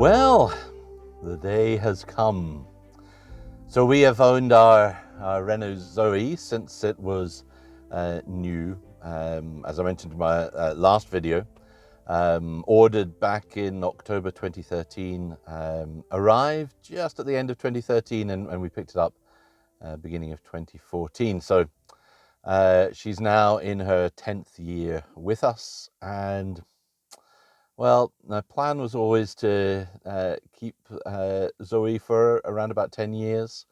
Well, the day has come. So we have owned our Renault Zoe since it was new. As I mentioned in my last video, ordered back in October 2013, arrived just at the end of 2013, and we picked it up beginning of 2014. So she's now in her 10th year with us, and well, the plan was always to keep Zoe for around about 10 years.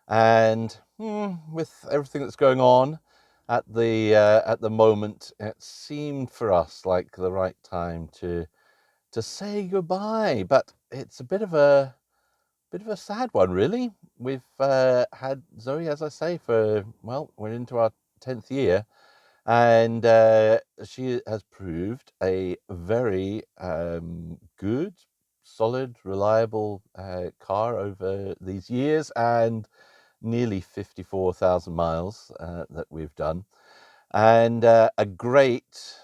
And with everything that's going on at the moment, it seemed for us like the right time to say goodbye. But it's a bit of a sad one, really. We've had Zoe, as I say, for, well, we're into our 10th year. And she has proved a very good, solid, reliable car over these years, and nearly 54,000 miles that we've done. And a great,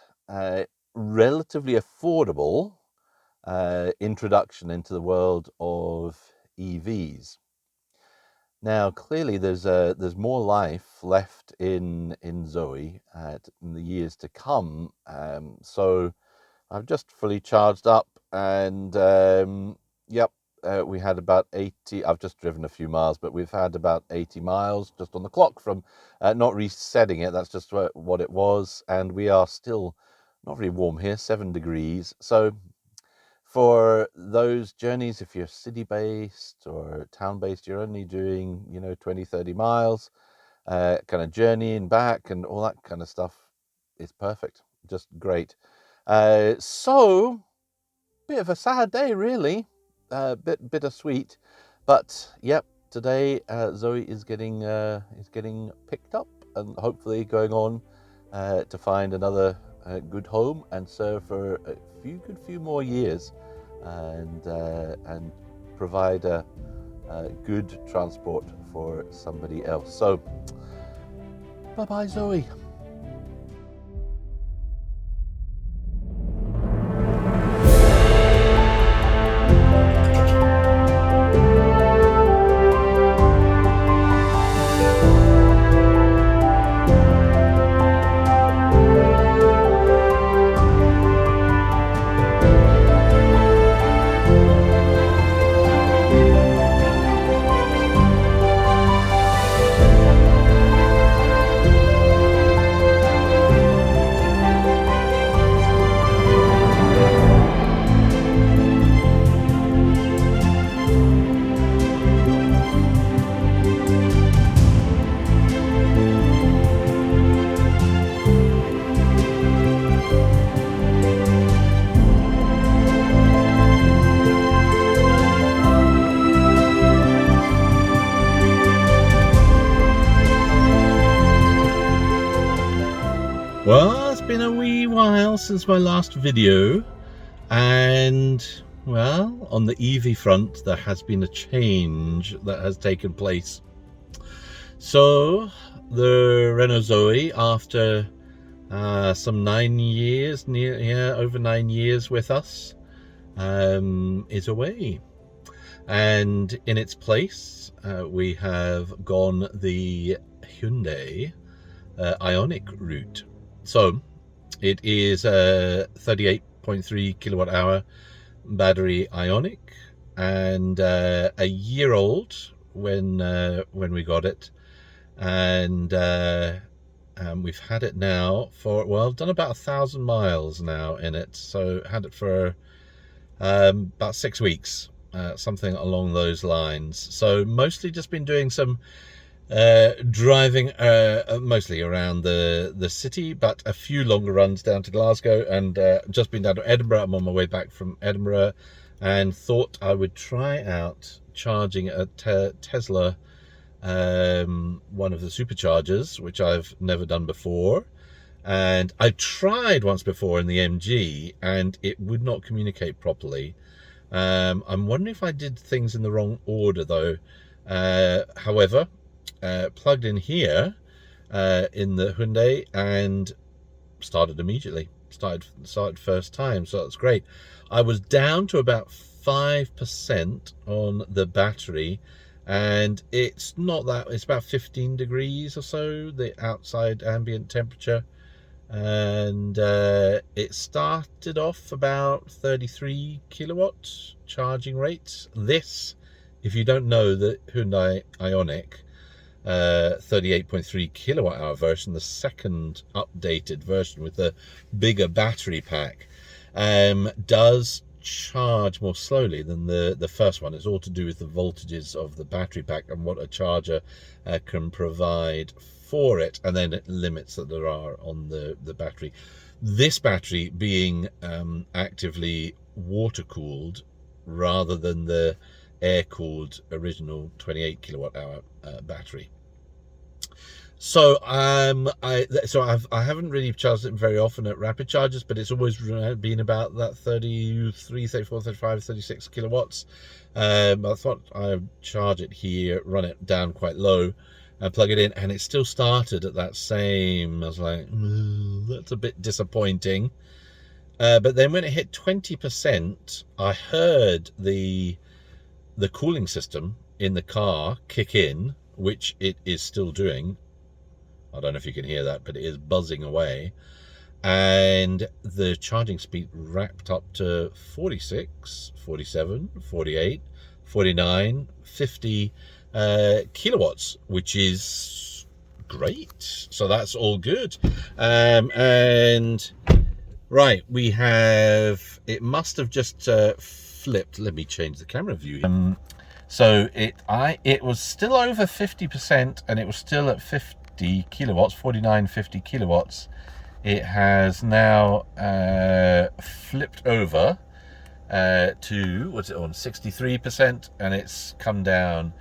relatively affordable introduction into the world of EVs. Now, clearly, there's more life left in Zoe in the years to come. So I've just fully charged up, and yep, we had about 80. I've just driven a few miles, but we've had about 80 miles just on the clock from not resetting it. That's just what it was, and we are still not very warm here, 7 degrees. So for those journeys, if you're city-based or town-based, you're only doing, 20, 30 miles, kind of journey and back and all that kind of stuff. Is perfect. Just great. So, bit of a sad day, really. Bit bittersweet. But, yep, today Zoe is getting picked up and hopefully going on to find another good home and serve for a few more years, and provide a good transport for somebody else. So, bye Zoe. Well, it's been a wee while since my last video, and well, on the EV front there has been a change that has taken place. So the Renault Zoe, after some 9 years, over 9 years with us, is away, and in its place we have gone the Hyundai Ioniq route. So it is a 38.3 kilowatt hour battery Ioniq, and a year old when we got it, and we've had it now for, well, done about 1,000 miles now in it. So had it for about 6 weeks, something along those lines. So mostly just been doing some driving mostly around the city, but a few longer runs down to Glasgow, and just been down to Edinburgh. I'm on my way back from Edinburgh, and thought I would try out charging a Tesla, one of the superchargers, which I've never done before. And I tried once before in the MG, and it would not communicate properly. I'm wondering if I did things in the wrong order, though. However, plugged in here in the Hyundai and started immediately. Started first time, so that's great. I was down to about 5% on the battery, and it's not that, it's about 15 degrees or so, the outside ambient temperature. And it started off about 33 kilowatts charging rates. This, if you don't know, the Hyundai Ioniq 38.3 kilowatt hour version, the second updated version with the bigger battery pack, does charge more slowly than the first one. It's all to do with the voltages of the battery pack and what a charger can provide for it, and then limits that there are on the battery. This battery being actively water cooled rather than the air cooled original 28 kilowatt hour battery. So I haven't really charged it very often at rapid chargers, but it's always been about that 33, 34, 35, 36 kilowatts. I thought I'd charge it here, run it down quite low, and plug it in, and it still started at that same. I was like, that's a bit disappointing. But then when it hit 20%, I heard the cooling system in the car kick in, which it is still doing. I don't know if you can hear that, but it is buzzing away. And the charging speed wrapped up to 46, 47, 48, 49, 50 kilowatts, which is great. So that's all good. And right, we have, it must have just flipped. Let me change the camera view. So it was still over 50%, and it was still at 50 kilowatts, 49, 50 kilowatts. It has now flipped over to, what's it on, 63%, and it's come down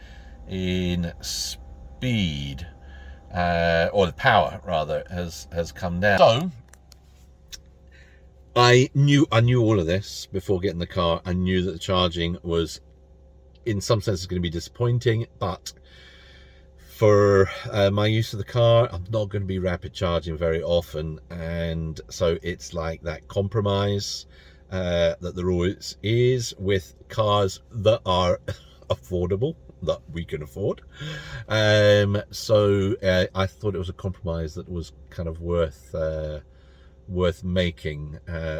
in speed, or the power rather has come down. So I knew all of this before getting the car. I knew that the charging was, in some sense, going to be disappointing, but for my use of the car, I'm not going to be rapid charging very often, and so it's like that compromise that there always is with cars that are affordable, that we can afford. So I thought it was a compromise that was kind of worth making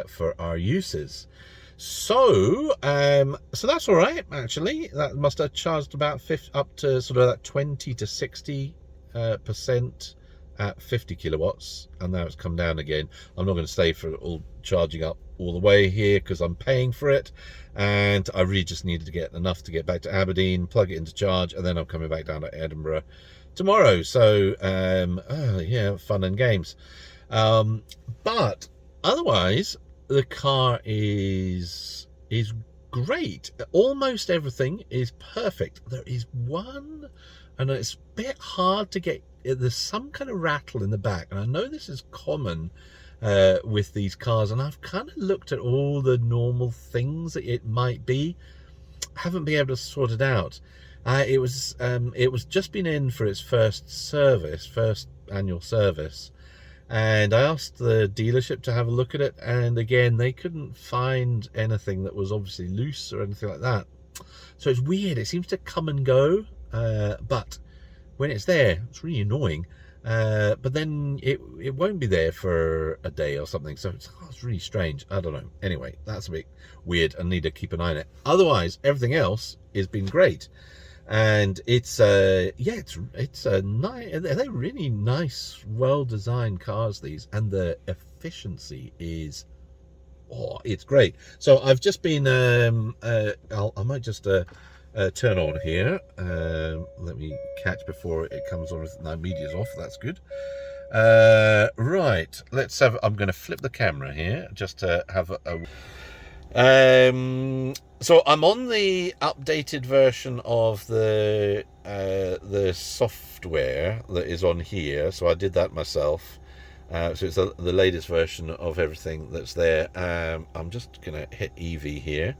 for our uses. So so that's all right, actually. That must have charged about 50, up to sort of that 20 to 60% at 50 kilowatts, and now it's come down again. I'm not going to stay for all charging up all the way here because I'm paying for it, and I really just needed to get enough to get back to Aberdeen, plug it into charge, and then I'm coming back down to Edinburgh tomorrow. So yeah, fun and games. But otherwise, the car is great. Almost everything is perfect. There is one, and it's a bit hard to get, there's some kind of rattle in the back, and I know this is common with these cars, and I've kind of looked at all the normal things that it might be. I haven't been able to sort it out. It was just been in for its first annual service, and I asked the dealership to have a look at it, and again, they couldn't find anything that was obviously loose or anything like that. So it's weird. It seems to come and go, but when it's there, it's really annoying. But then it won't be there for a day or something. So it's really strange. I don't know. Anyway, that's a bit weird. I need to keep an eye on it. Otherwise, everything else has been great. And it's yeah, it's a nice, they're really nice, well-designed cars, these, and the efficiency is, oh, it's great. So I've just been I might just turn on here. Let me catch before it comes on with, no, media's off. That's good. Right, let's have, I'm going to flip the camera here just to have a so I'm on the updated version of the software that is on here. So I did that myself. So it's the latest version of everything that's there. I'm just going to hit EV here,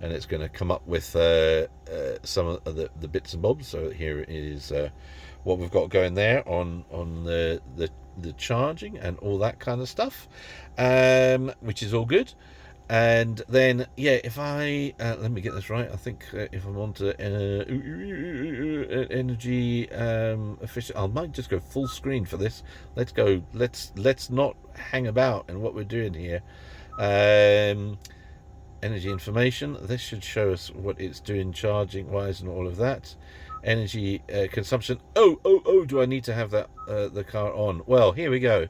and it's going to come up with some of the bits and bobs. So here is what we've got going there on the charging and all that kind of stuff, which is all good. And then, yeah, if I let me get this right. I think if I'm on to energy efficient, I might just go full screen for this. Let's go. Let's not hang about in what we're doing here. Um, Energy information. This should show us what it's doing charging wise and all of that. Energy consumption. Oh! Do I need to have that the car on? Well, here we go.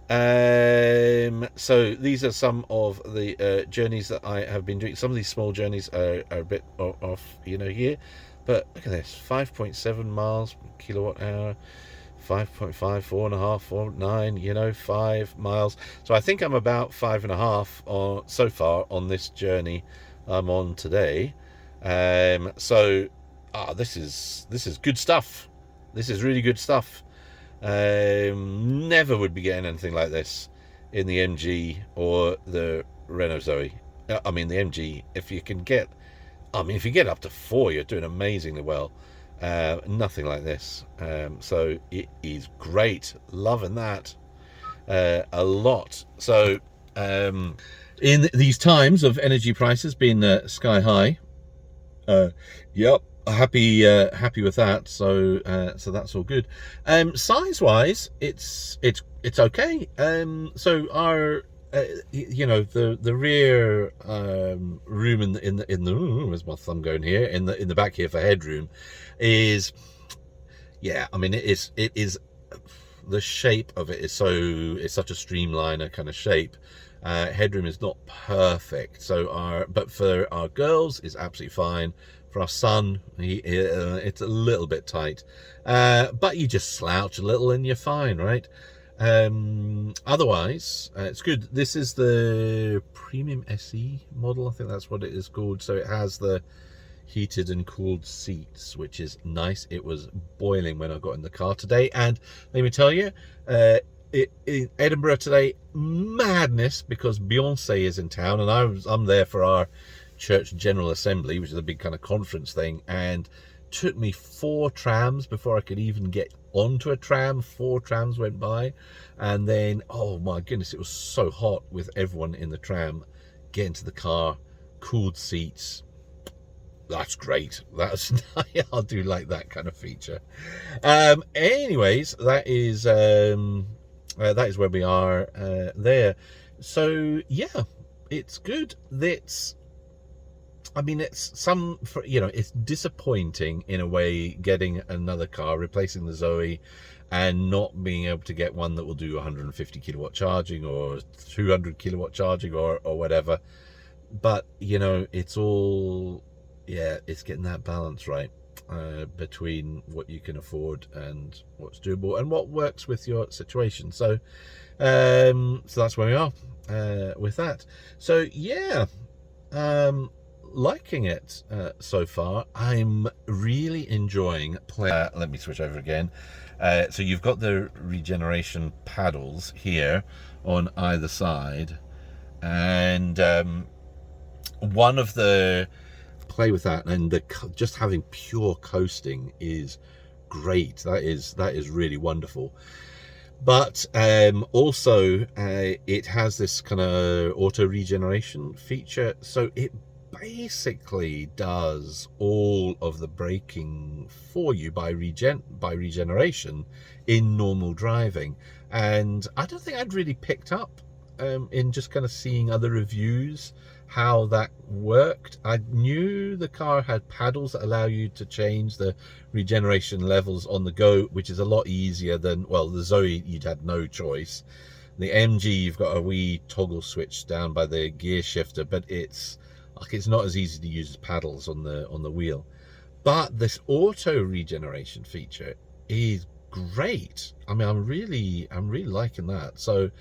So these are some of the journeys that I have been doing. Some of these small journeys are a bit off, here. But look at this: 5.7 miles per kilowatt hour. 5.5, 4.5, 4.9, 5 miles. So I think I'm about 5.5 on so far on this journey I'm on today. This is good stuff. This is really good stuff. Never would be getting anything like this in the MG or the Renault Zoe. I mean, the MG, if you get up to 4, you're doing amazingly well. Nothing like this. So it is great. Loving that a lot. So in these times of energy prices being sky high, yep, happy with that. So that's all good. Size wise, it's okay. So our the rear room in the where's my thumb going here, in the back here for headroom is, yeah, I mean, it is the shape of it is it's such a streamliner kind of shape. Headroom is not perfect, but for our girls it's absolutely fine. For our son, it's a little bit tight, but you just slouch a little and you're fine, right? Otherwise, it's good. This is the Premium SE model, I think that's what it is called. So it has the heated and cooled seats, which is nice. It was boiling when I got in the car today, and let me tell you, in Edinburgh today, madness, because Beyonce is in town, and I'm there for our church general assembly, which is a big kind of conference thing, and took me 4 trams before I could even get onto a tram. 4 trams went by, and then, oh my goodness, it was so hot with everyone in the tram. Get into the car, cooled seats. That's great. That's I do like that kind of feature. Anyways, that is where we are there. So yeah, it's good. It's it's disappointing in a way getting another car, replacing the Zoe, and not being able to get one that will do 150 kilowatt charging or 200 kilowatt charging or whatever. But it's all, yeah, it's getting that balance right between what you can afford and what's doable and what works with your situation. So that's where we are with that. So yeah, liking it so far. I'm really enjoying playing. Let me switch over again. So you've got the regeneration paddles here on either side, and one of the play with that, and just having pure coasting is great. That is really wonderful. But also it has this kind of auto regeneration feature, so it basically does all of the braking for you by regeneration in normal driving. And I don't think I'd really picked up in just kind of seeing other reviews how that worked. I knew the car had paddles that allow you to change the regeneration levels on the go, which is a lot easier than, well, the Zoe you'd had no choice. The MG, you've got a wee toggle switch down by the gear shifter, but it's not as easy to use as paddles on the wheel. But this auto regeneration feature is great. I mean, I'm really liking that. So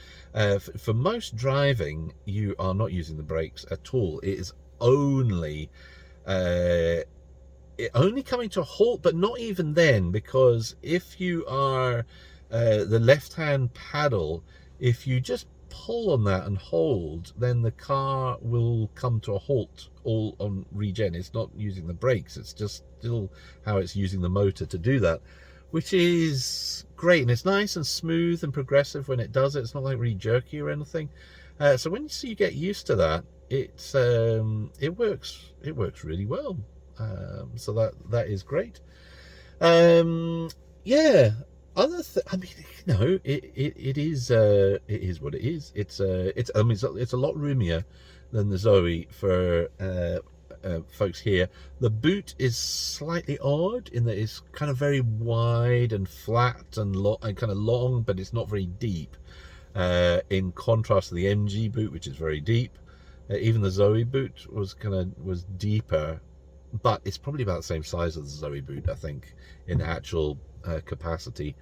for most driving, you are not using the brakes at all. It is only coming to a halt, but not even then, because if you are the left hand paddle, if you just pull on that and hold, then the car will come to a halt all on regen. It's not using the brakes, it's just still how it's using the motor to do that, which is great. And it's nice and smooth and progressive when it does it. It's not like really jerky or anything. So when you get used to that, it works really well. So that is great. Yeah. I mean, it is what it is. It's I mean it's a lot roomier than the Zoe for folks here. The boot is slightly odd in that it's kind of very wide and flat and kind of long, but it's not very deep. In contrast to the MG boot, which is very deep. Even the Zoe boot was deeper, but it's probably about the same size as the Zoe boot, I think, in actual capacity.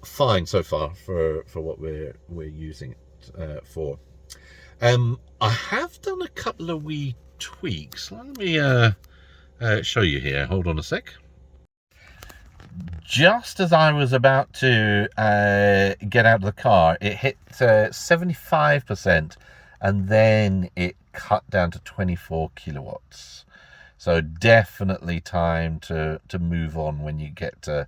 Fine so far for what we're using it for. I have done a couple of wee tweaks. Let me show you here. Hold on a sec. Just as I was about to get out of the car, it hit 75%, and then it cut down to 24 kilowatts. So definitely time to move on when you get to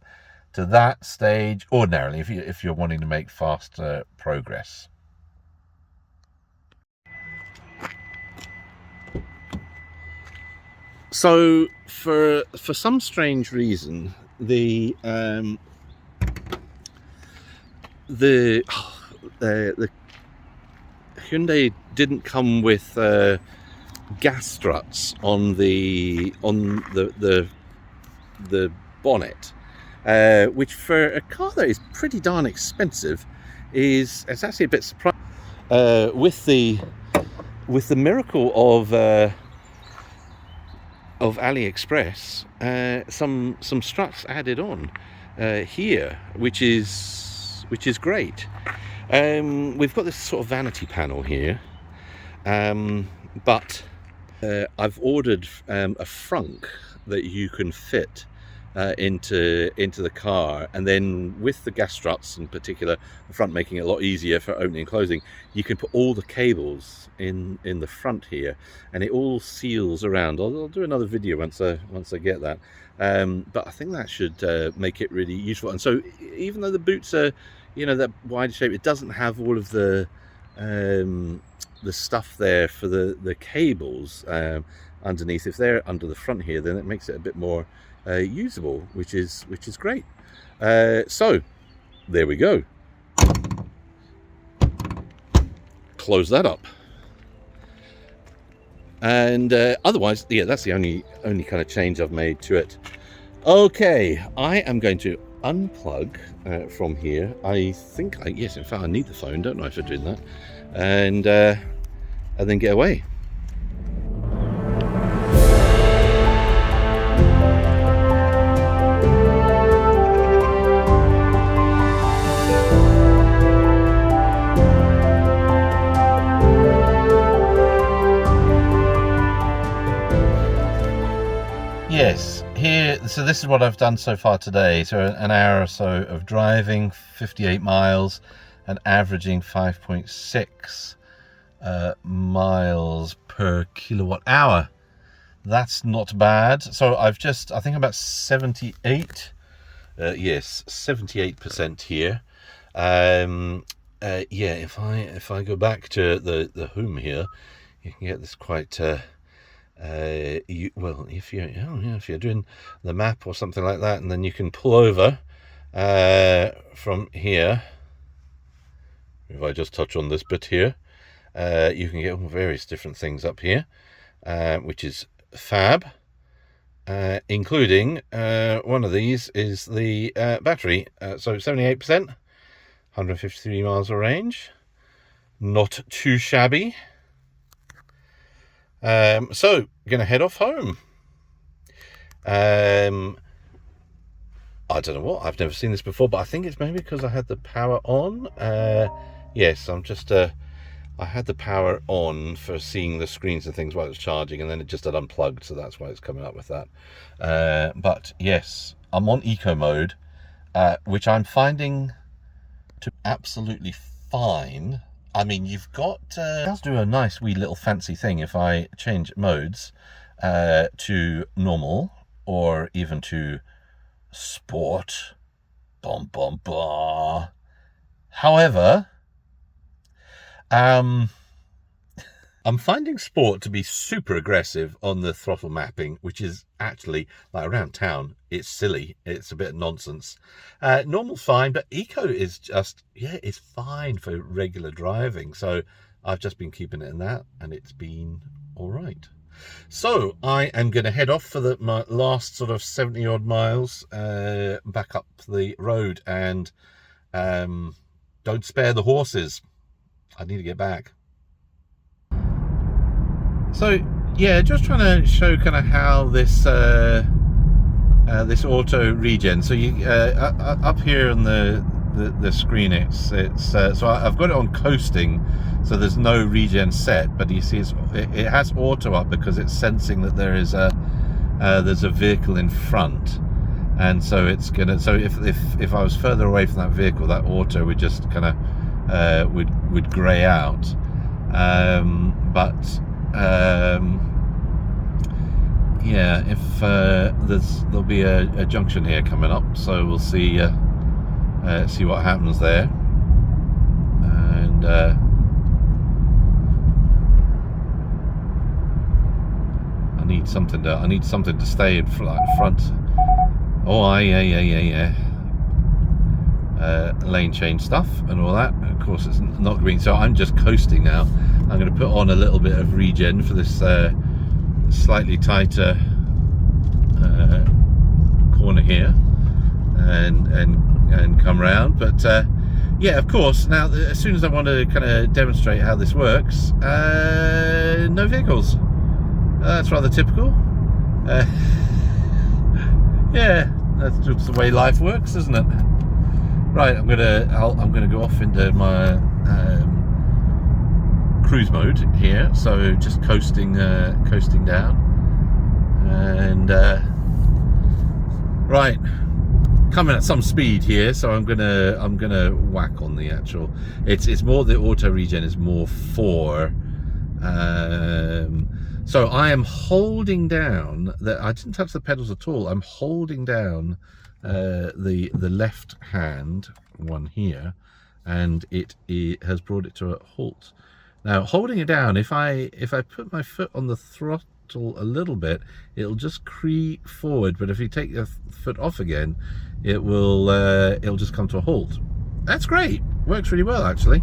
that stage. Ordinarily, if you're wanting to make faster progress. So for some strange reason, the Hyundai didn't come with gas struts on the bonnet, which for a car that is pretty darn expensive it's actually a bit surprising. With the miracle of AliExpress, some struts added on here, which is great. We've got this sort of vanity panel here, but I've ordered a frunk that you can fit into the car, and then with the gas struts in particular, the front making it a lot easier for opening and closing, you can put all the cables in the front here, and it all seals around. I'll do another video once I get that, but I think that should make it really useful. And so even though the boots are, you know, that wide shape, it doesn't have all of the stuff there for the cables underneath. If they're under the front here, then it makes it a bit more usable, which is great. So there we go. Close that up, and otherwise, yeah, that's the only kind of change I've made to it. Okay, I am going to unplug from here. I think yes, in fact I need the phone, don't I, for doing that, and then get away. Yes, here, so this is what I've done so far today. So an hour or so of driving, 58 miles, and averaging 5.6 miles per kilowatt hour. That's not bad. So I think about 78, yes, 78% here. Yeah, if I go back to the home here, you can get this quite well, if you're doing the map or something like that, and then you can pull over from here. If I just touch on this bit here, you can get various different things up here, which is fab, including one of these is the battery. So 78%, 153 miles of range, not too shabby. So gonna head off home. I don't know what, I've never seen this before, but I think it's maybe because I had the power on. Yes, I'm just I had the power on for seeing the screens and things while it was charging, and then it just had unplugged, so that's why it's coming up with that. But yes, I'm on eco mode, which I'm finding to absolutely fine. I mean, you've got it does do a nice wee little fancy thing if I change modes to normal or even to sport. Bum bum blah. However, I'm finding Sport to be super aggressive on the throttle mapping, which is actually, like around town, it's silly. It's a bit of nonsense. Normal's fine, but Eco is just, yeah, it's fine for regular driving. So I've just been keeping it in that, and it's been all right. So I am going to head off for my last sort of 70 odd miles back up the road, and don't spare the horses. I need to get back. So yeah, just trying to show kind of how this this auto regen. So you up here on the screen, it's so I've got it on coasting, so there's no regen set, but you see it has auto up because it's sensing that there's a vehicle in front, and so it's gonna, so if I was further away from that vehicle, that auto would just kind of would grey out, but yeah, if there'll be a junction here coming up, so we'll see what happens there. And I need something to stay in front. Oh, yeah. Lane change stuff and all that. Of course, it's not green, so I'm just coasting now. I'm going to put on a little bit of regen for this slightly tighter corner here, and come round. But yeah, of course, now as soon as I want to kind of demonstrate how this works, no vehicles. That's rather typical. Yeah, that's just the way life works, isn't it? Right, I'm gonna go off into my cruise mode here, so just coasting down, and right, coming at some speed here, so I'm gonna whack on the actual. It's more the auto regen is more for. So I am holding down that. I didn't touch the pedals at all. I'm holding down the left hand one here, and it has brought it to a halt. Now, holding it down, if I put my foot on the throttle a little bit, it'll just creep forward, but if you take the foot off again, it'll just come to a halt. That's great. Works really well, actually.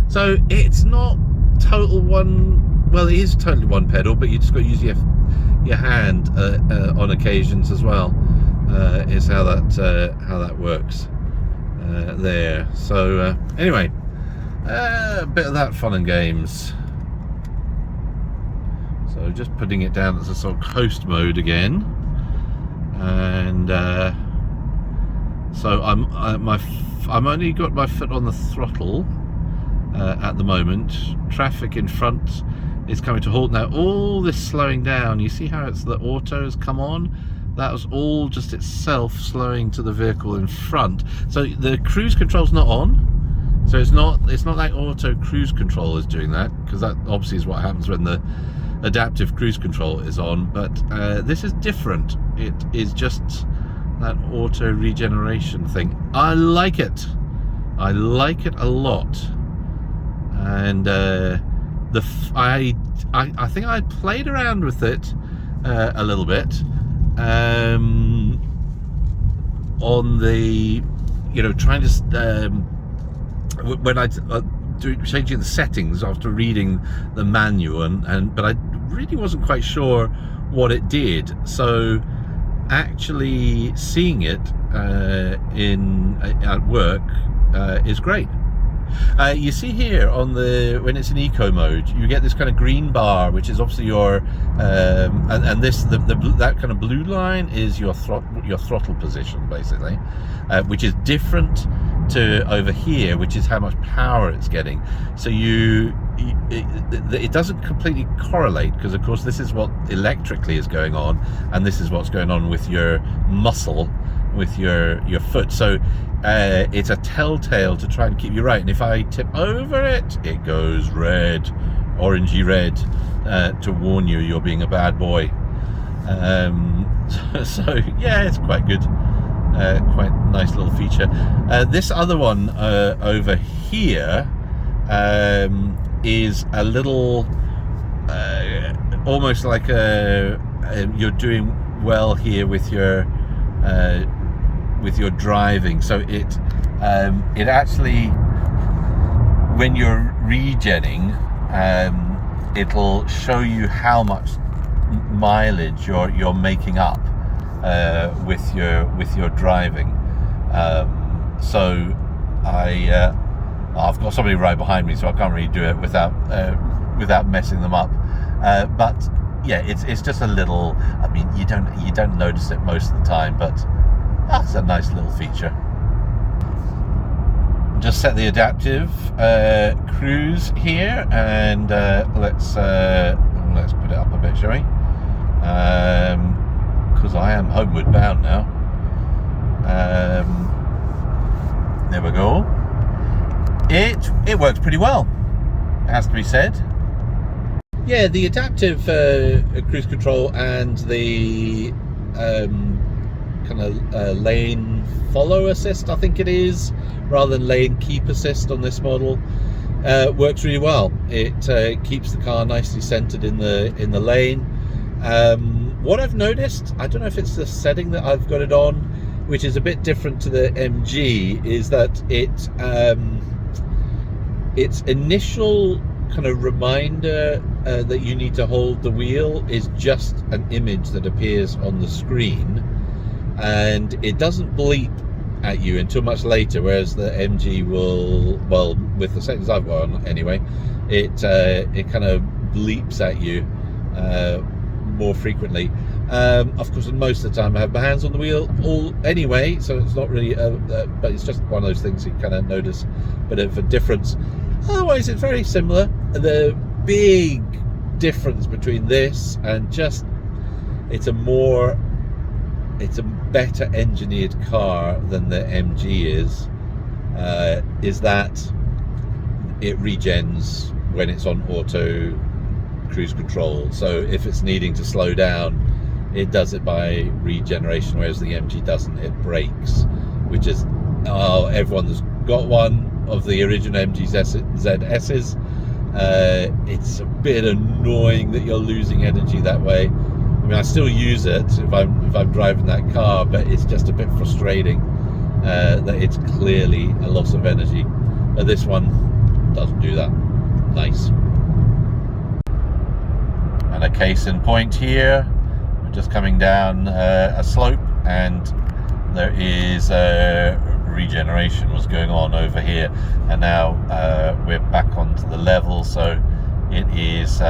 So it's not total one. Well, it is totally one pedal, but you just got to use your hand on occasions as well. Is how that works there. So anyway, a bit of that fun and games. So just putting it down as a sort of coast mode again, and so I'm only got my foot on the throttle at the moment. Traffic in front is coming to halt now. All this slowing down, you see how the auto has come on? That was all just itself slowing to the vehicle in front. So the cruise control's not on. So it's not like auto cruise control is doing that, because that obviously is what happens when the adaptive cruise control is on. But this is different. It is just that auto regeneration thing. I like it. I like it a lot. And I think I played around with it a little bit. On the, trying to when I changing the settings after reading the manual, but I really wasn't quite sure what it did. So actually seeing it at work is great. You see here on when it's in eco mode, you get this kind of green bar, which is obviously your and this that kind of blue line is your throttle position, basically, which is different to over here, which is how much power it's getting. So it doesn't completely correlate, because of course this is what electrically is going on, and this is what's going on with your muscle, with your foot. So it's a telltale to try and keep you right, and if I tip over it, it goes red, orangey red, to warn you're being a bad boy. So yeah, it's quite good, quite nice little feature. This other one over here is a little almost like you're doing well here with your driving. So it actually, when you're regenning, it'll show you how much mileage you're making up with your driving. So I've got somebody right behind me, so I can't really do it without messing them up. But yeah, it's just a little. I mean, you don't notice it most of the time, but that's a nice little feature. Just set the adaptive cruise here, and let's put it up a bit, shall we? Because I am homeward bound now. There we go. It works pretty well, has to be said. Yeah, the adaptive cruise control and the kind of lane follow assist, I think it is, rather than lane keep assist on this model, works really well. It keeps the car nicely centered in the lane. What I've noticed, I don't know if it's the setting that I've got it on, which is a bit different to the MG, is that its initial kind of reminder that you need to hold the wheel is just an image that appears on the screen, and it doesn't bleep at you until much later, whereas the MG will, well, with the settings I've got on anyway, it kind of bleeps at you more frequently. Of course, most of the time I have my hands on the wheel anyway, so it's not really but it's just one of those things you kind of notice a bit of a difference. Otherwise, it's very similar. The big difference between this and just it's a better engineered car than the MG is that it regens when it's on auto cruise control. So if it's needing to slow down, it does it by regeneration, whereas the MG doesn't. It brakes, which is everyone that's got one of the original MG ZS's, it's a bit annoying that you're losing energy that way. I mean, I still use it if I'm driving that car, but it's just a bit frustrating that it's clearly a loss of energy. This one doesn't do that. Nice. And a case in point here. We're just coming down a slope, and there is regeneration was going on over here, and now we're back onto the level, so it is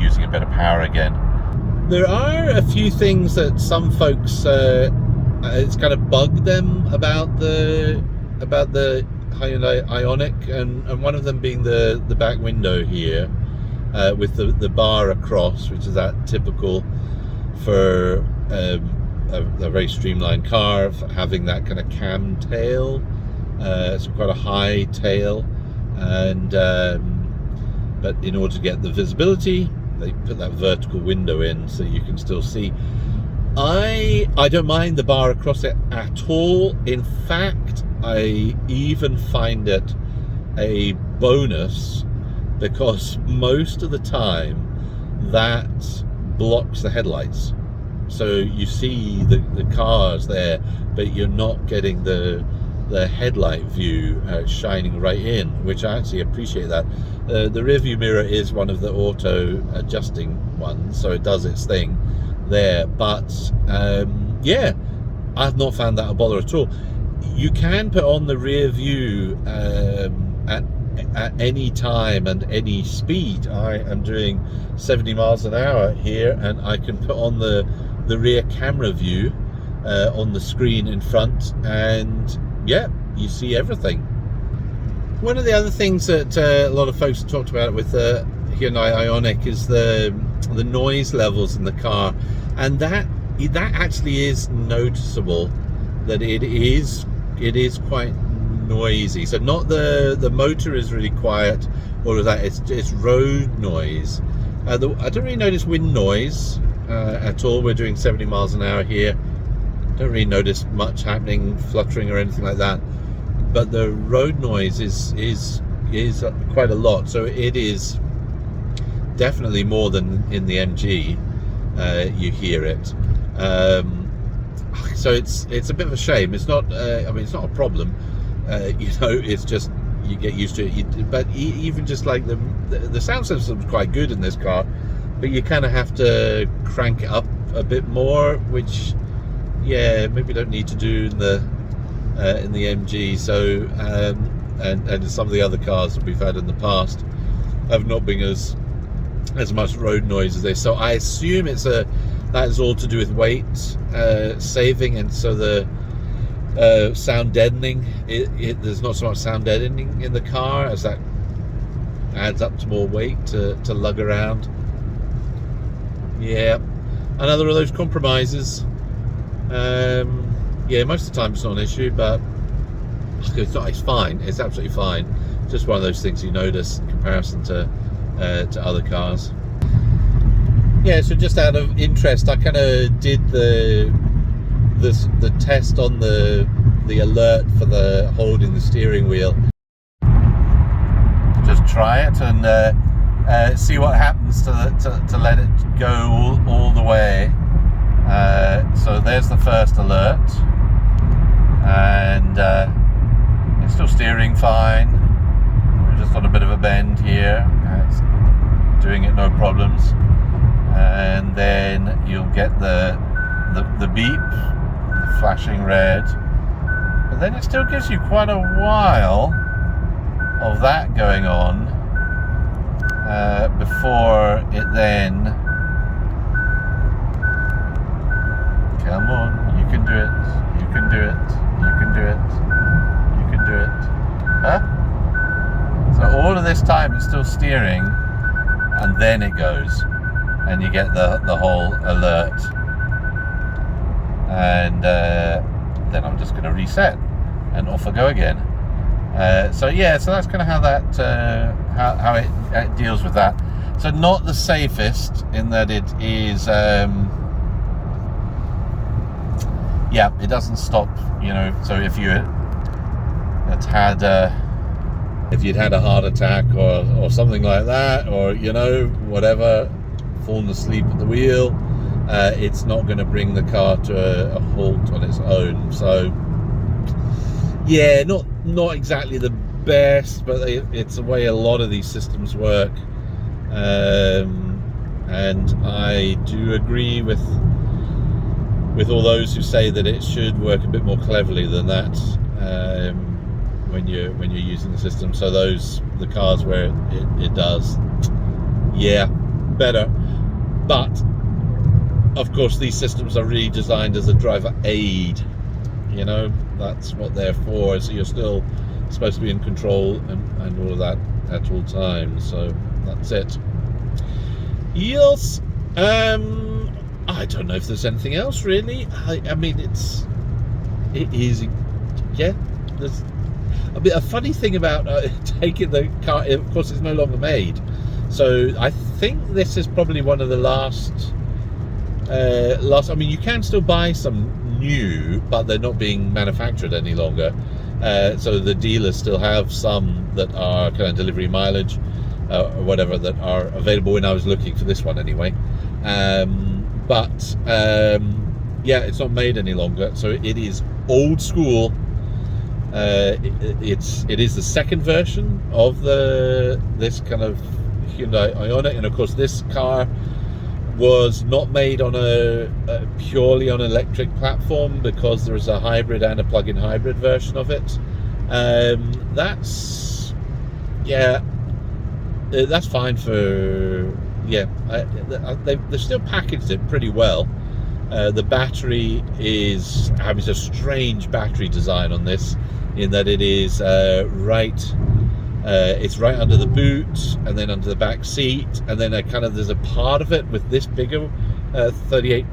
using a bit of power again. There are a few things that some folks it's kind of bugged them about the Hyundai Ioniq, and one of them being the back window here with the bar across, which is that typical for a very streamlined car, having that kind of cam tail. It's quite a high tail, and but in order to get the visibility, they put that vertical window in so you can still see. I don't mind the bar across it at all. In fact, I even find it a bonus, because most of the time that blocks the headlights. So you see the cars there, but you're not getting the headlight view shining right in, which I actually appreciate that. The rear view mirror is one of the auto adjusting ones, so it does its thing there, but yeah, I've not found that a bother at all. You can put on the rear view at any time and any speed. I am doing 70 miles an hour here, and I can put on the rear camera view on the screen in front, and yeah, you see everything. One of the other things that a lot of folks have talked about with the Hyundai Ioniq is the noise levels in the car, and that actually is noticeable, that it is quite noisy. So not the motor is really quiet, all of that, it's road noise. I don't really notice wind noise at all. We're doing 70 miles an hour here. Don't really notice much happening, fluttering or anything like that, but the road noise is quite a lot. So it is definitely more than in the MG. You hear it. So it's a bit of a shame. It's not. I mean, it's not a problem. It's just you get used to it. But even just like the sound system's quite good in this car, but you kind of have to crank it up a bit more, which maybe don't need to do in the MG. So and some of the other cars that we've had in the past have not been as much road noise as this. So I assume that is all to do with weight saving, and so the sound deadening. There's not so much sound deadening in the car, as that adds up to more weight to lug around. Yeah, another of those compromises. Most of the time it's not an issue, but it's fine. It's absolutely fine. Just one of those things you notice in comparison to other cars. Yeah, so just out of interest, I kind of did the test on the alert for the holding the steering wheel. Just try it and see what happens to let it go all the way. So there's the first alert, and it's still steering fine. We're just on a bit of a bend here. It's doing it no problems. And then you'll get the beep, the flashing red, but then it still gives you quite a while of that going on before it then, come on, you can do it, you can do it, you can do it, you can do it, huh? So all of this time it's still steering, and then it goes. And you get the whole alert, and then I'm just going to reset, and off I go again. So that's kind of how that how it deals with that. So not the safest in that it is, it doesn't stop. So if you had a heart attack or something like that, or whatever, fallen asleep at the wheel, it's not going to bring the car to a halt on its own. So not exactly the best, but it's the way a lot of these systems work, and I do agree with all those who say that it should work a bit more cleverly than that when you're using the system. So the cars where it does, better. But of course these systems are really designed as a driver aid, that's what they're for. So you're still supposed to be in control and all of that at all times. So that's it. Yes. I don't know if there's anything else really. I mean, it is, there's a funny thing about taking the car. Of course, it's no longer made. So I think this is probably one of the last. I mean, you can still buy some new, but they're not being manufactured any longer. So the dealers still have some that are kind of delivery mileage or whatever that are available. When I was looking for this one, anyway. But it's not made any longer. So it is old school. It is the second version of this kind of Hyundai Ioniq, and of course this car was not made on a purely on an electric platform, because there is a hybrid and a plug-in hybrid version of it. That's fine for they've still packaged it pretty well. The battery is having a strange battery design on this, in that it is it's right under the boot and then under the back seat, and then there's a part of it with this bigger 38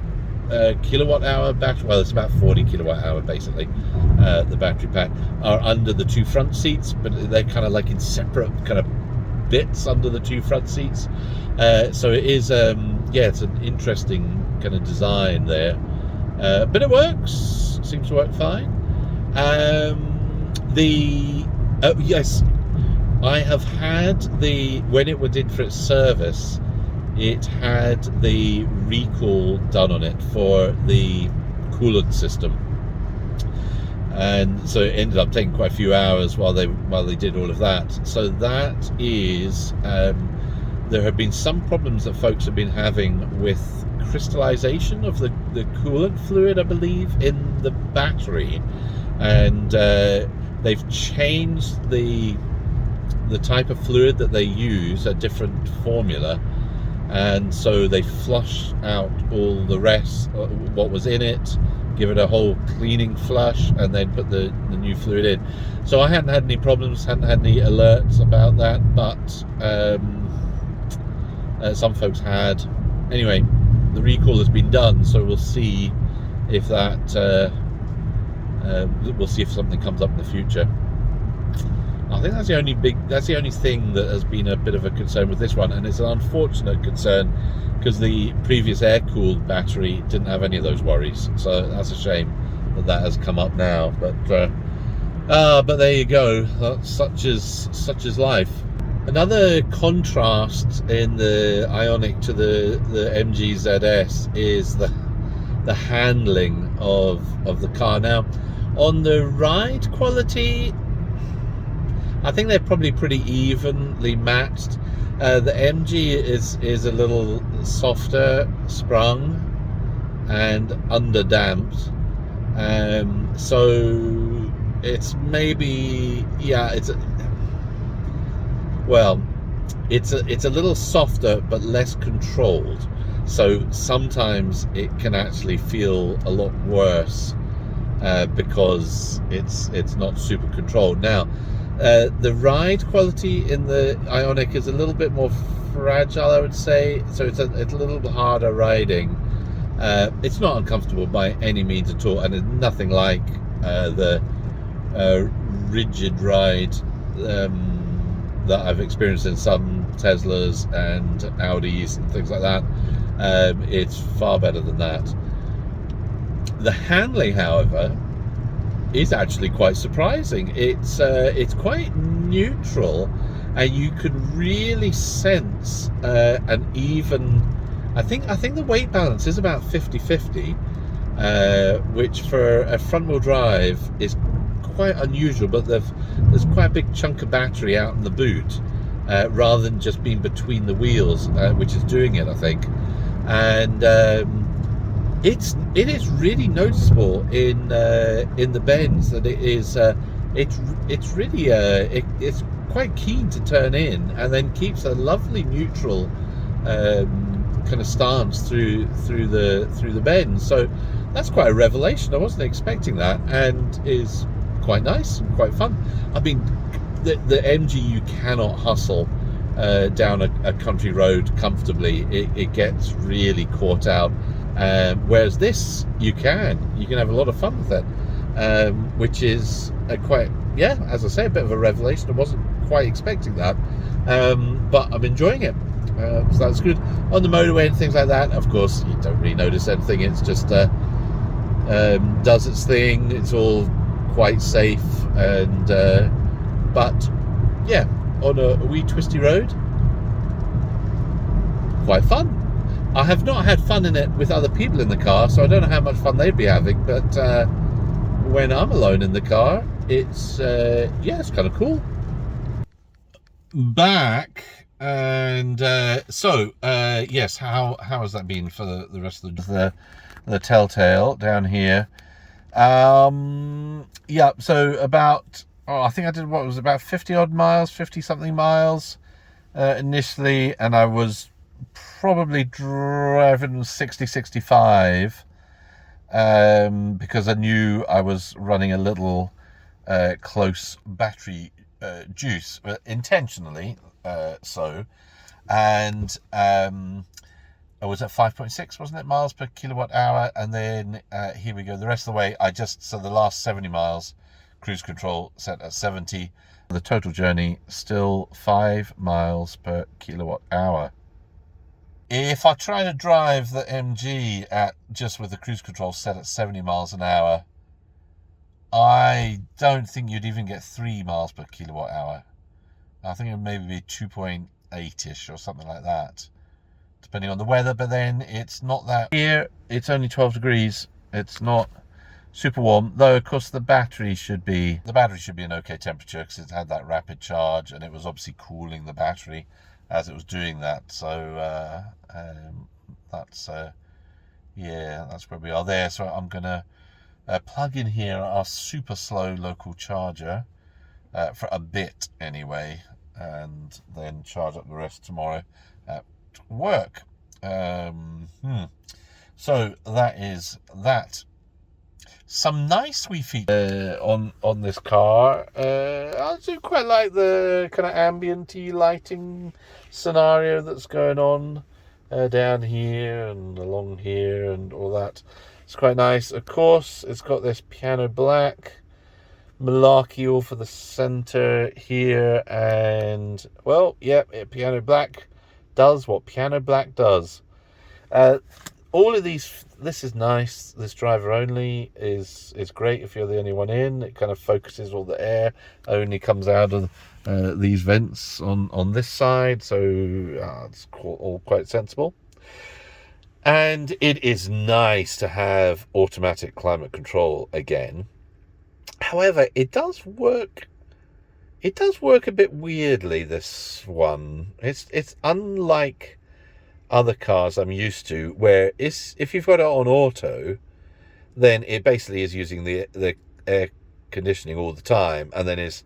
kilowatt hour battery. Well, it's about 40 kilowatt hour basically. The battery pack are under the two front seats, but they're kind of like in separate kind of bits under the two front seats. So it is it's an interesting kind of design there, but it works, seems to work fine. Yes, I have had when it went in for its service, it had the recall done on it for the coolant system, and so it ended up taking quite a few hours while they did all of that. So that is there have been some problems that folks have been having with crystallization of the coolant fluid, I believe, in the battery, and they've changed the type of fluid that they use, a different formula, and so they flush out all the rest, what was in it, give it a whole cleaning flush, and then put the new fluid in. So I hadn't had any problems, hadn't had any alerts about that, but some folks had. Anyway, the recall has been done, so we'll see if that we'll see if something comes up in the future. I think that's the only thing that has been a bit of a concern with this one, and it's an unfortunate concern because the previous air-cooled battery didn't have any of those worries. So that's a shame that has come up now. But there you go. Such is life. Another contrast in the Ioniq to the MG ZS is the handling of the car. Now, on the ride quality, I think they're probably pretty evenly matched. The MG is a little softer sprung and underdamped, so it's maybe, yeah, it's a little softer but less controlled. So sometimes it can actually feel a lot worse because it's not super controlled. Now, the ride quality in the Ioniq is a little bit more fragile, I would say. So it's a little bit harder riding. It's not uncomfortable by any means at all, and it's nothing like the rigid ride that I've experienced in some Teslas and Audis and things like that. It's far better than that. The handling, however, is actually quite surprising. It's quite neutral, and you can really sense an even. I think the weight balance is about 50-50, which for a front-wheel drive is quite unusual. But there's quite a big chunk of battery out in the boot, rather than just being between the wheels, which is doing it, I think. And it is really noticeable in the bends that it is. It's really it's quite keen to turn in, and then keeps a lovely neutral kind of stance through the bends. So that's quite a revelation. I wasn't expecting that, and is quite nice and quite fun. I mean, the MG you cannot hustle down a country road comfortably. It gets really caught out. Whereas this, you can have a lot of fun with it, which is as I say, a bit of a revelation. I wasn't quite expecting that, but I'm enjoying it, so that's good. On the motorway and things like that, of course, you don't really notice anything. It's just does its thing. It's all quite safe, and but yeah, on a wee twisty road, quite fun. I have not had fun in it with other people in the car, so I don't know how much fun they'd be having, but when I'm alone in the car, it's it's kind of cool. Back, and yes, how has that been for the rest of the Telltale down here? Yeah, so about, I think I did about 50 odd miles, 50 something miles initially, and I was probably driving 65 because I knew I was running a little close battery juice, intentionally so, and I was at 5.6, wasn't it, miles per kilowatt hour, and then here we go, the rest of the way so the last 70 miles cruise control set at 70. The total journey still 5 miles per kilowatt hour. If I try to drive the MG at just with the cruise control set at 70 miles an hour, I don't think you'd even get 3 miles per kilowatt hour. I think it would maybe be 2.8-ish or something like that. depending on the weather, but then it's not that. Here, it's only 12 degrees. It's not super warm, though of course the battery should be an okay temperature because it had that rapid charge and it was obviously cooling the battery as it was doing that. So yeah, that's where we are there. So I'm gonna plug in here our super slow local charger for a bit anyway, and then charge up the rest tomorrow at work. So that is that. Some nice wee features on this car. I do quite like the kind of ambient-y lighting scenario that's going on down here and along here and all that. It's quite nice. Of course, it's got this piano black malarkey all for the center here, and well, yeah, piano black does what piano black does. All of these, this is nice. This driver only is great if you're the only one in. It kind of focuses all the air, only comes out of these vents on this side, so it's all quite sensible. And it is nice to have automatic climate control again. However, it does work a bit weirdly, this one. It's unlike other cars I'm used to, where if you've got it on auto, then it basically is using the air conditioning all the time, and then it's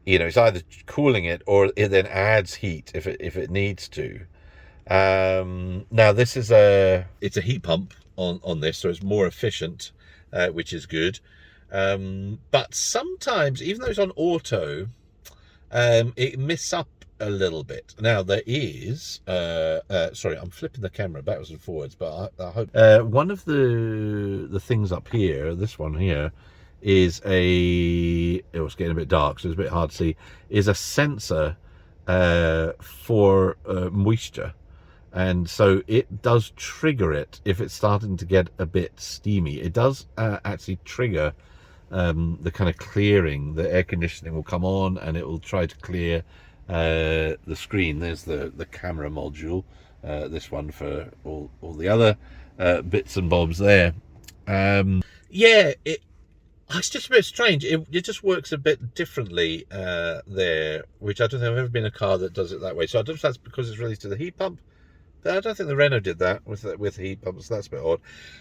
either cooling it or it then adds heat if it needs to. Now this is it's a heat pump on this, so it's more efficient, which is good. But sometimes, even though it's on auto, it misses up a little bit. Now there is sorry, I'm flipping the camera backwards and forwards, but I hope one of the things up here, this one here, is it was getting a bit dark, so it's a bit hard to see, is a sensor for moisture, and so it does trigger it if it's starting to get a bit steamy. It does actually trigger the kind of clearing. The air conditioning will come on and it will try to clear the screen. There's the camera module, this one for all the other bits and bobs there. Yeah, it's just a bit strange. It just works a bit differently there, which I don't think I've ever been in a car that does it that way. So I don't know if that's because it's related to the heat pump. But I don't think the Renault did that with heat pumps. That's a bit odd.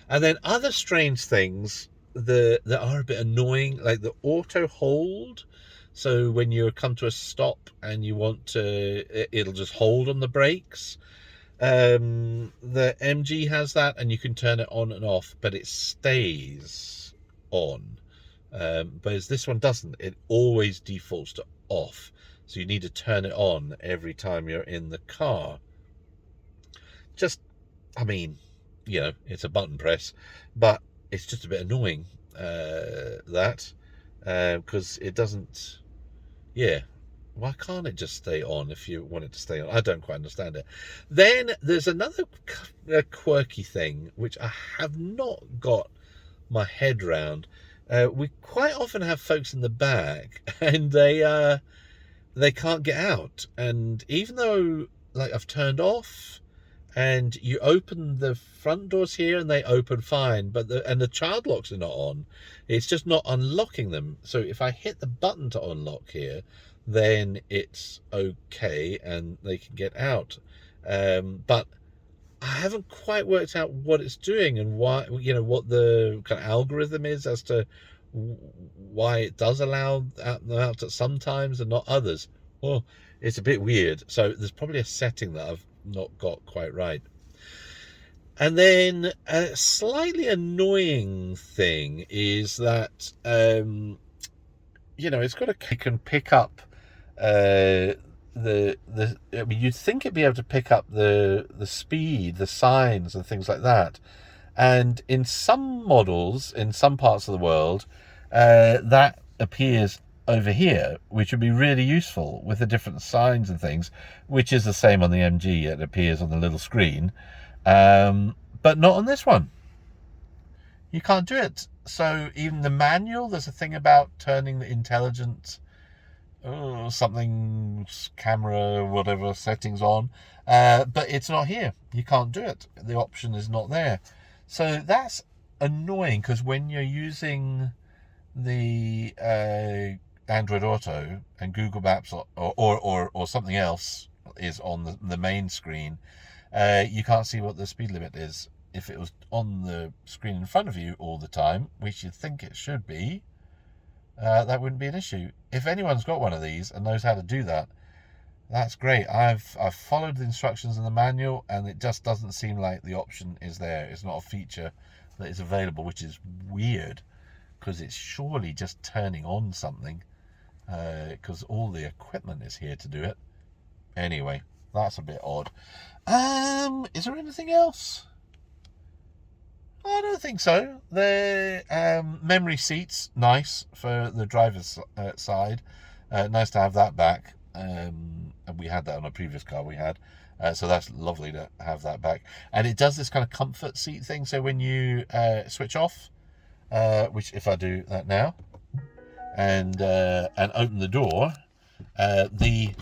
And then other strange things that are a bit annoying, like the auto hold. So when you come to a stop and you want to, it'll just hold on the brakes. The MG has that, and you can turn it on and off, but it stays on. But this one doesn't. It always defaults to off. So you need to turn it on every time you're in the car. Just, I mean, it's a button press, but it's just a bit annoying, because it doesn't. Yeah, why can't it just stay on if you want it to stay on? I don't quite understand it. Then there's another quirky thing which I have not got my head round. We quite often have folks in the back, and they can't get out. And even though, like, I've turned off, and you open the front doors here and they open fine, but the child locks are not on. It's just not unlocking them. So if I hit the button to unlock here, then it's okay and they can get out. But I haven't quite worked out what it's doing and why, what the kind of algorithm is as to why it does allow them out at some times and not others. Oh, it's a bit weird. So there's probably a setting that I've not got quite right. And then a slightly annoying thing is that it's got it can pick up I mean, you'd think it'd be able to pick up the speed, the signs and things like that, and in some models in some parts of the world that appears over here, which would be really useful with the different signs and things, which is the same on the MG. It appears on the little screen, but not on this one. You can't do it. So even the manual, there's a thing about turning the intelligent something, camera, whatever settings on, but it's not here. You can't do it. The option is not there. So that's annoying, because when you're using the Android Auto and Google Maps or something else is on the main screen, you can't see what the speed limit is. If it was on the screen in front of you all the time, which you think it should be, that wouldn't be an issue. If anyone's got one of these and knows how to do that, that's great. I've followed the instructions in the manual, and it just doesn't seem like the option is there. It's not a feature that is available, which is weird, because it's surely just turning on something, because all the equipment is here to do it. Anyway, that's a bit odd. Is there anything else? I don't think so. The memory seats, nice for the driver's side. Nice to have that back. And we had that on a previous car we had. So that's lovely to have that back. And it does this kind of comfort seat thing. So when you switch off, which if I do that now, and open the door, the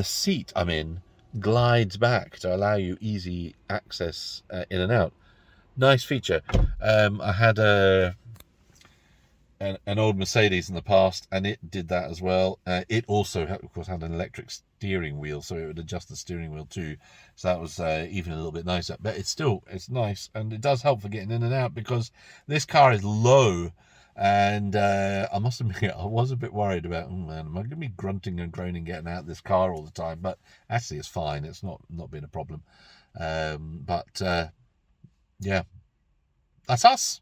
seat I'm in glides back to allow you easy access in and out. Nice feature. I had an old Mercedes in the past, and it did that as well. It also, of course, had an electric steering wheel, so it would adjust the steering wheel too. So that was even a little bit nicer. But it's nice, and it does help for getting in and out, because this car is low. And I must admit, I was a bit worried about, oh man, am I going to be grunting and groaning getting out of this car all the time? But actually, it's fine. It's not been a problem. Yeah, that's us.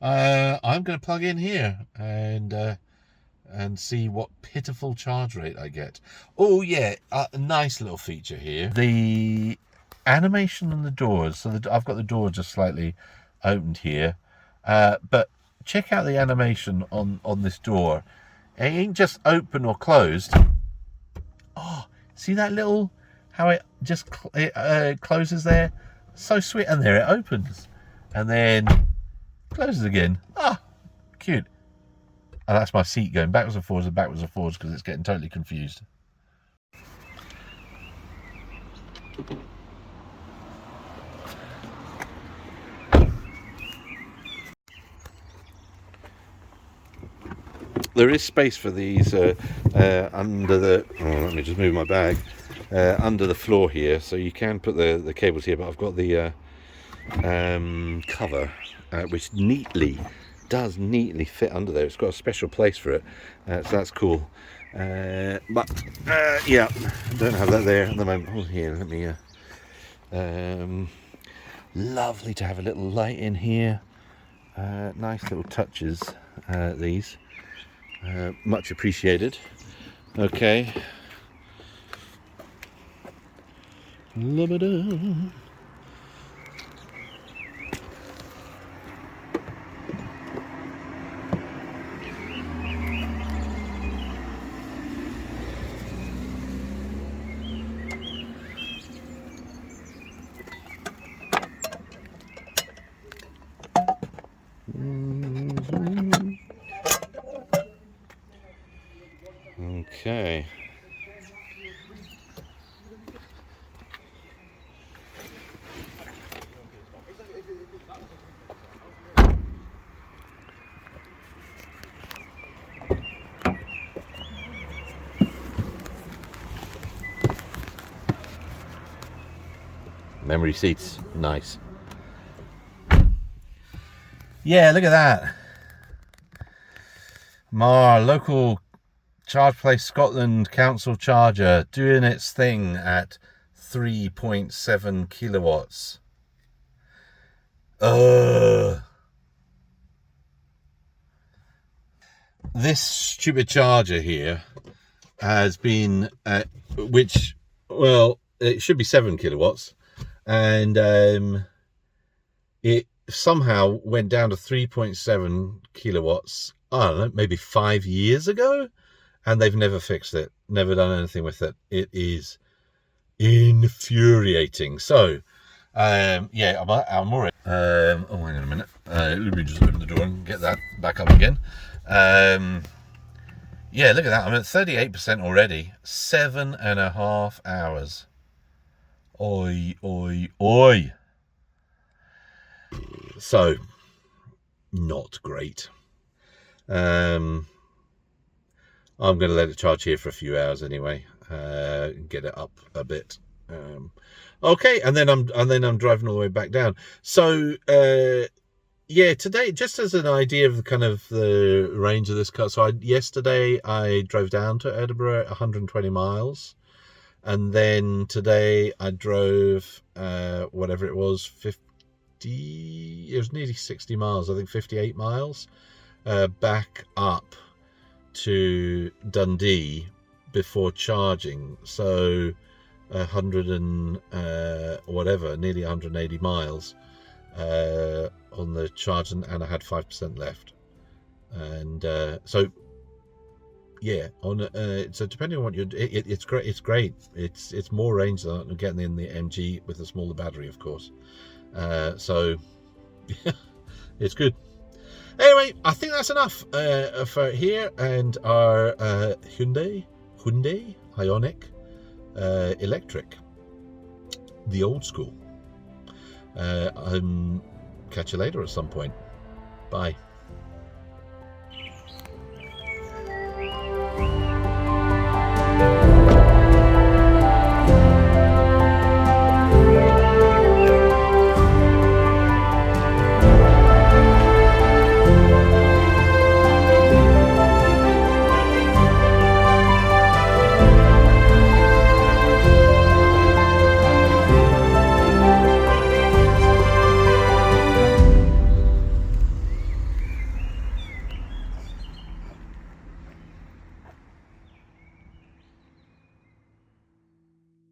I'm going to plug in here and see what pitiful charge rate I get. Oh yeah, a nice little feature here. The animation on the doors. So I've got the door just slightly opened here, but check out the animation on this door. It ain't just open or closed. Oh, see that little, how it just closes there? So sweet. And there it opens, and then closes again. Ah, cute. And that's my seat going backwards and forwards because it's getting totally confused. There is space for these under the, let me just move my bag, under the floor here, so you can put the cables here, but I've got the cover, which does neatly fit under there. It's got a special place for it, so that's cool. Yeah, don't have that there at the moment. Oh, here, let me, lovely to have a little light in here. Nice little touches, these. Much appreciated. Okay. La-ba-da. Okay. Memory seats, nice. Yeah, look at that. My local Charge Place Scotland Council charger doing its thing at 3.7 kilowatts. This stupid charger here has been, which, well, it should be 7 kilowatts, and it somehow went down to 3.7 kilowatts, I don't know, maybe 5 years ago, and they've never fixed it, never done anything with it. It is infuriating. So, yeah, I'm already, oh, hang on a minute, let me just open the door and get that back up again. yeah, look at that. I'm at 38% already. 7.5 hours. Oi, oi, oi. So, not great. I'm going to let it charge here for a few hours anyway. Get it up a bit. Okay, and then I'm driving all the way back down. So yeah, today, just as an idea of the range of this car. So yesterday I drove down to Edinburgh, 120 miles, and then today I drove whatever it was, 50. It was nearly 60 miles. I think 58 miles back up to Dundee before charging. So 100 and whatever, nearly 180 miles on the charge, and I had 5% left. And so yeah, on so depending on what you're, it's great. It's more range than getting in the MG with a smaller battery, of course. So yeah, it's good. Anyway, I think that's enough for here and our Hyundai Ioniq electric, the old school. Catch you later at some point. Bye.